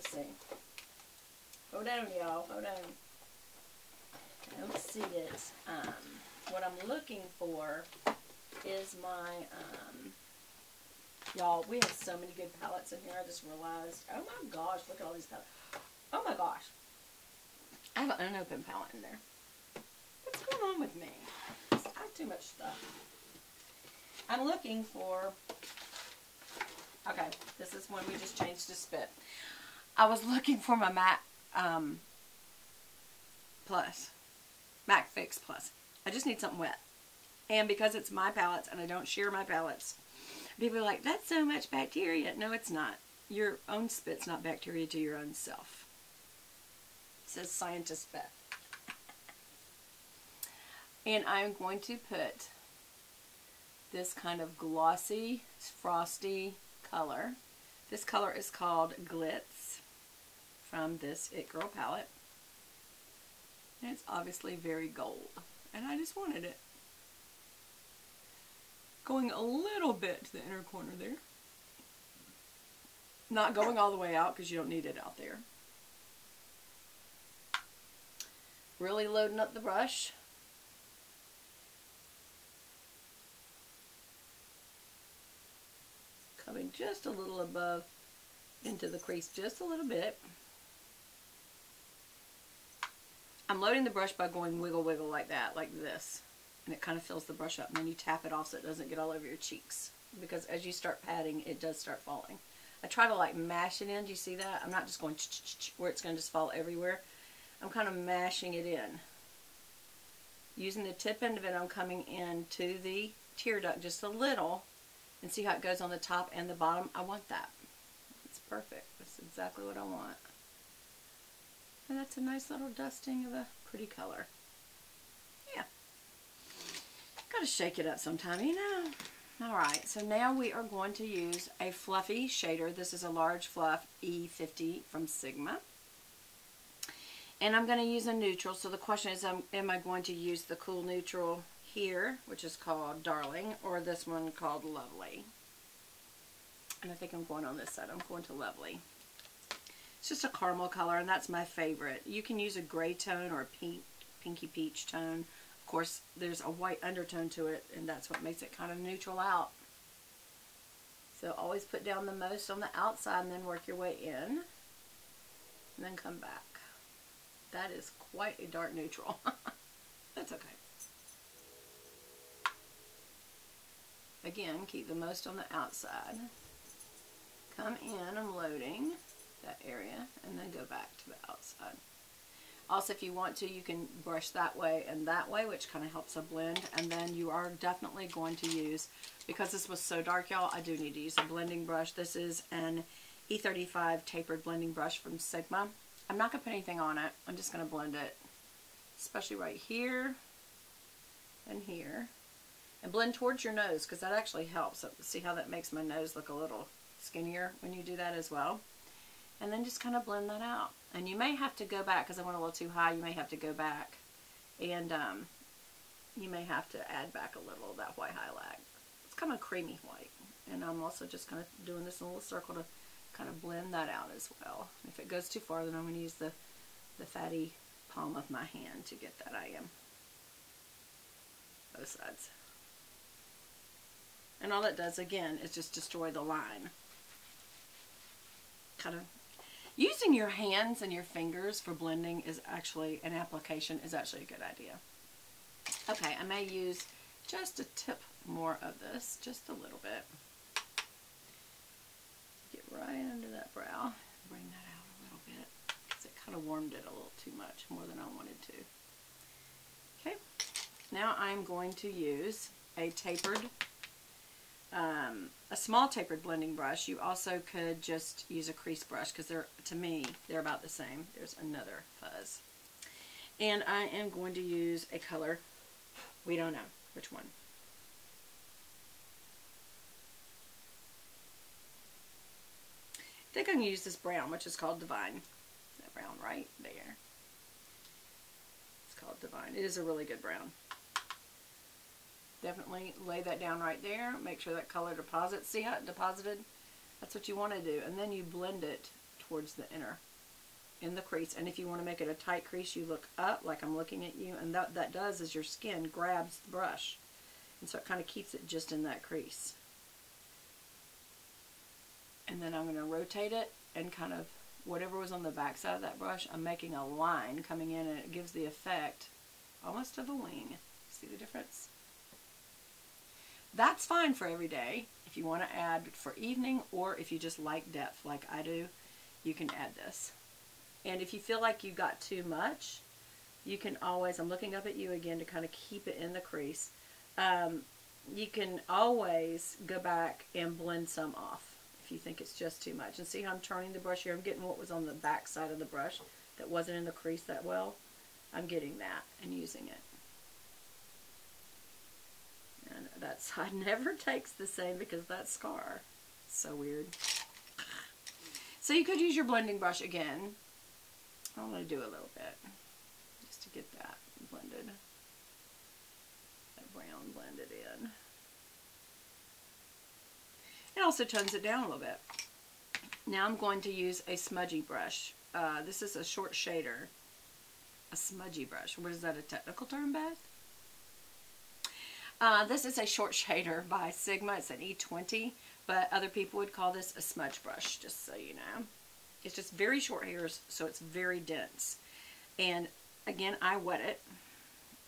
Let's see. Hold on, y'all. Hold on. I don't see it. What I'm looking for is my, y'all, we have so many good palettes in here. I just realized, oh my gosh, look at all these palettes. Oh my gosh. I have an unopened palette in there. What's going on with me? I have too much stuff. I'm looking for, okay, this is one we just changed to Spit. I was looking for my MAC Fix Plus. I just need something wet. And because it's my palettes and I don't share my palettes, people are like, that's so much bacteria. No, it's not. Your own spit's not bacteria to your own self. It says Scientist Beth. And I'm going to put this kind of glossy, frosty color. This color is called Glitz from this It Girl palette. And it's obviously very gold. And I just wanted it. Going a little bit to the inner corner there. Not going all the way out because you don't need it out there. Really loading up the brush. Coming just a little above into the crease, just a little bit. I'm loading the brush by going wiggle wiggle like that, like this. And it kind of fills the brush up, and then you tap it off so it doesn't get all over your cheeks. Because as you start patting, it does start falling. I try to like mash it in. Do you see that? I'm not just going where it's going to just fall everywhere. I'm kind of mashing it in. Using the tip end of it, I'm coming into the tear duct just a little. And see how it goes on the top and the bottom? I want that. It's perfect. That's exactly what I want. And that's a nice little dusting of a pretty color. Yeah. Gotta shake it up sometime, you know. Alright, so now we are going to use a fluffy shader. This is a large fluff E50 from Sigma. And I'm going to use a neutral. So the question is, am I going to use the cool neutral here, which is called Darling, or this one called Lovely? And I think I'm going on this side. I'm going to Lovely. It's just a caramel color, and that's my favorite. You can use a gray tone or a pinky peach tone. Of course, there's a white undertone to it, and that's what makes it kind of neutral out. So always put down the most on the outside and then work your way in. And then come back. That is quite a dark neutral. That's okay. Again, keep the most on the outside. Come in, I'm loading that area, and then go back to the outside. Also, if you want to, you can brush that way and that way, which kind of helps a blend. And then you are definitely going to use, because this was so dark, y'all, I do need to use a blending brush. This is an E35 tapered blending brush from Sigma. I'm not going to put anything on it. I'm just going to blend it, especially right here and here. And blend towards your nose, because that actually helps. See how that makes my nose look a little skinnier when you do that as well. And then just kind of blend that out. And you may have to go back, because I went a little too high, you may have to go back. And you may have to add back a little of that white highlight. It's kind of creamy white. And I'm also just kind of doing this in a little circle to kind of blend that out as well. If it goes too far, then I'm going to use the fatty palm of my hand to get that I am. Both sides. And all that does, again, is just destroy the line. Kind of using your hands and your fingers for blending is actually, an application is actually a good idea. Okay, I may use just a tip more of this, just a little bit. Get right under that brow. Bring that out a little bit, because it kind of warmed it a little too much, more than I wanted to. Okay, now I'm going to use a tapered, a small tapered blending brush. You also could just use a crease brush, because to me, they're about the same. There's another fuzz. And I am going to use a color, we don't know which one. I think I'm going to use this brown, which is called Divine. That brown right there. It's called Divine. It is a really good brown. Definitely lay that down right there. Make sure that color deposits. See how it deposited? That's what you want to do. And then you blend it towards the inner, in the crease. And if you want to make it a tight crease, you look up like I'm looking at you, and that does is your skin grabs the brush, and so it kind of keeps it just in that crease. And then I'm going to rotate it, and kind of whatever was on the back side of that brush, I'm making a line coming in, and it gives the effect almost of a wing. See the difference? That's fine for every day. If you want to add for evening, or if you just like depth like I do, you can add this. And if you feel like you got too much, you can always, I'm looking up at you again to kind of keep it in the crease. You can always go back and blend some off if you think it's just too much. And see how I'm turning the brush here? I'm getting what was on the back side of the brush that wasn't in the crease that well. I'm getting that and using it. And that side never takes the same because that scar. So weird. So you could use your blending brush again. I'm going to do a little bit just to get that blended. That brown blended in. It also tones it down a little bit. Now I'm going to use a smudgy brush. This is a short shader. A smudgy brush. What is that, a technical term, Beth? This is a short shader by Sigma. It's an E20, but other people would call this a smudge brush, just so you know. It's just very short hairs, so it's very dense. And again, I wet it,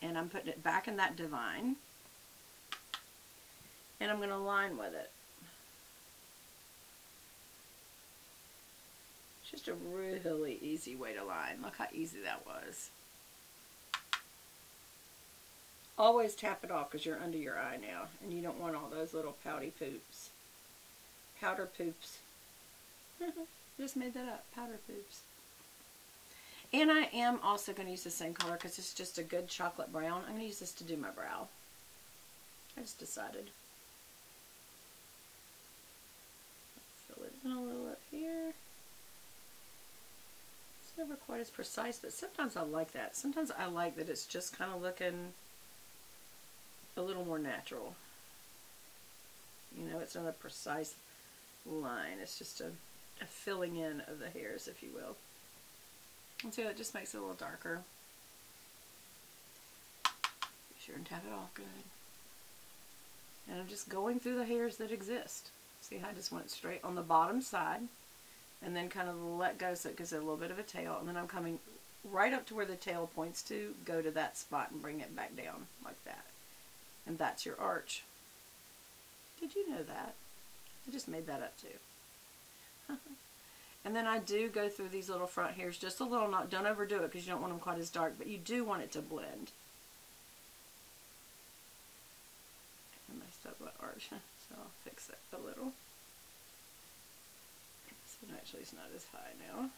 and I'm putting it back in that Divine, and I'm going to line with it. It's just a really easy way to line. Look how easy that was. Always tap it off because you're under your eye now, and you don't want all those little pouty poops. Powder poops. Just made that up. Powder poops. And I am also going to use the same color because it's just a good chocolate brown. I'm going to use this to do my brow. I just decided. Fill it in a little up here. It's never quite as precise, but sometimes I like that. Sometimes I like that it's just kind of looking a little more natural. You know, it's not a precise line. It's just a filling in of the hairs, if you will. And so it just makes it a little darker. Be sure and tap it off good. And I'm just going through the hairs that exist. See how I just went straight on the bottom side, and then kind of let go so it gives it a little bit of a tail, and then I'm coming right up to where the tail points to, go to that spot and bring it back down like that. And that's your arch. Did you know that? I just made that up too. And then I do go through these little front hairs just a little. Don't overdo it because you don't want them quite as dark, but you do want it to blend. I messed up my arch, so I'll fix it a little. This one actually is not as high now,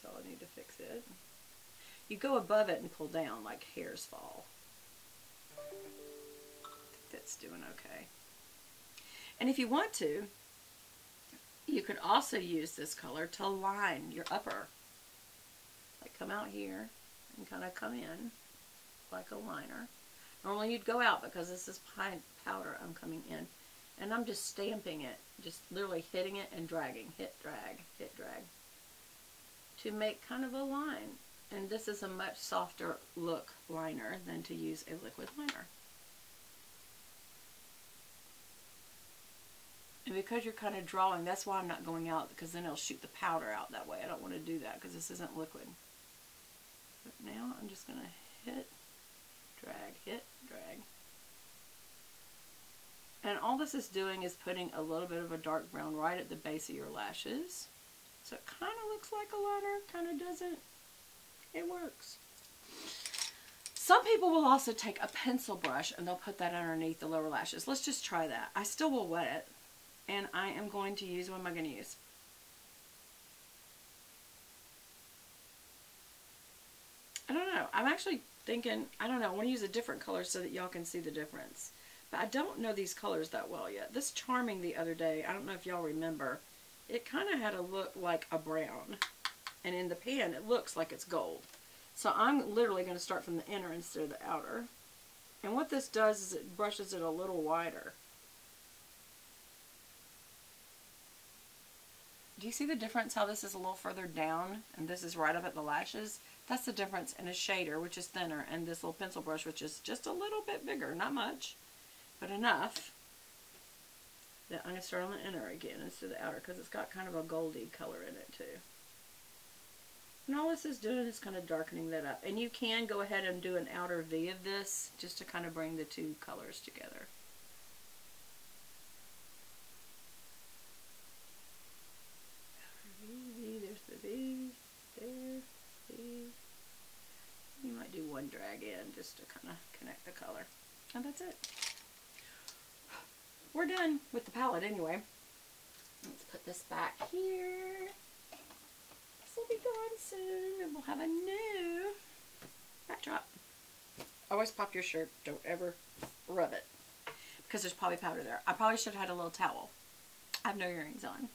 so I need to fix it. You go above it and pull down like hairs fall. That's doing okay. And if you want to, you could also use this color to line your upper. Like come out here and kind of come in like a liner. Normally you'd go out because this is powder. I'm coming in. And I'm just stamping it. Just literally hitting it and dragging. Hit, drag, hit, drag. To make kind of a line. And this is a much softer look liner than to use a liquid liner. And because you're kind of drawing, that's why I'm not going out, because then it'll shoot the powder out that way. I don't want to do that because this isn't liquid. But now I'm just going to hit, drag, and all this is doing is putting a little bit of a dark brown right at the base of your lashes. So it kind of looks like a liner, kind of doesn't. It works. Some people will also take a pencil brush and they'll put that underneath the lower lashes. Let's just try that. I still will wet it. And I am going to use, what am I going to use? I don't know. I'm actually thinking, I don't know, I want to use a different color so that y'all can see the difference. But I don't know these colors that well yet. This Charming the other day, I don't know if y'all remember, it kind of had a look like a brown. And in the pan, it looks like it's gold. So I'm literally going to start from the inner instead of the outer. And what this does is it brushes it a little wider. Do you see the difference how this is a little further down and this is right up at the lashes? That's the difference in a shader, which is thinner, and this little pencil brush, which is just a little bit bigger. Not much, but enough that I'm going to start on the inner again instead of the outer, because it's got kind of a goldy color in it too. And all this is doing is kind of darkening that up. And you can go ahead and do an outer V of this just to kind of bring the two colors together. There's the V, there, V. You might do one drag in just to kind of connect the color. And that's it. We're done with the palette anyway. Let's put this back here. This will be gone soon and we'll have a new backdrop. Always pop your shirt. Don't ever rub it, because there's probably powder there. I probably should have had a little towel. I have no earrings on.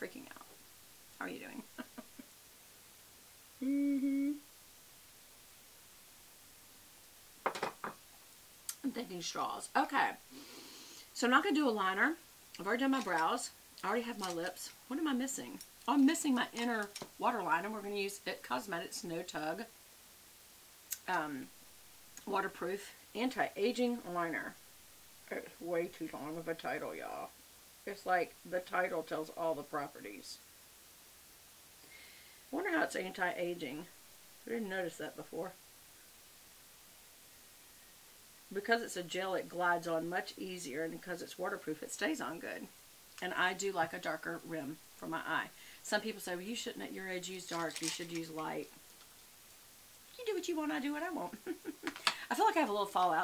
Freaking out. How are you doing? I'm thinking straws. Okay. So I'm not going to do a liner. I've already done my brows. I already have my lips. What am I missing? Oh, I'm missing my inner waterline, and we're going to use It Cosmetics No Tug waterproof anti-aging liner. It's way too long of a title, y'all. It's like the title tells all the properties. I wonder how it's anti-aging. I didn't notice that before. Because it's a gel, it glides on much easier, and because it's waterproof, it stays on good. And I do like a darker rim for my eye. Some people say, well, you shouldn't at your age use dark, you should use light. You do what you want, I do what I want. I feel like I have a little fallout.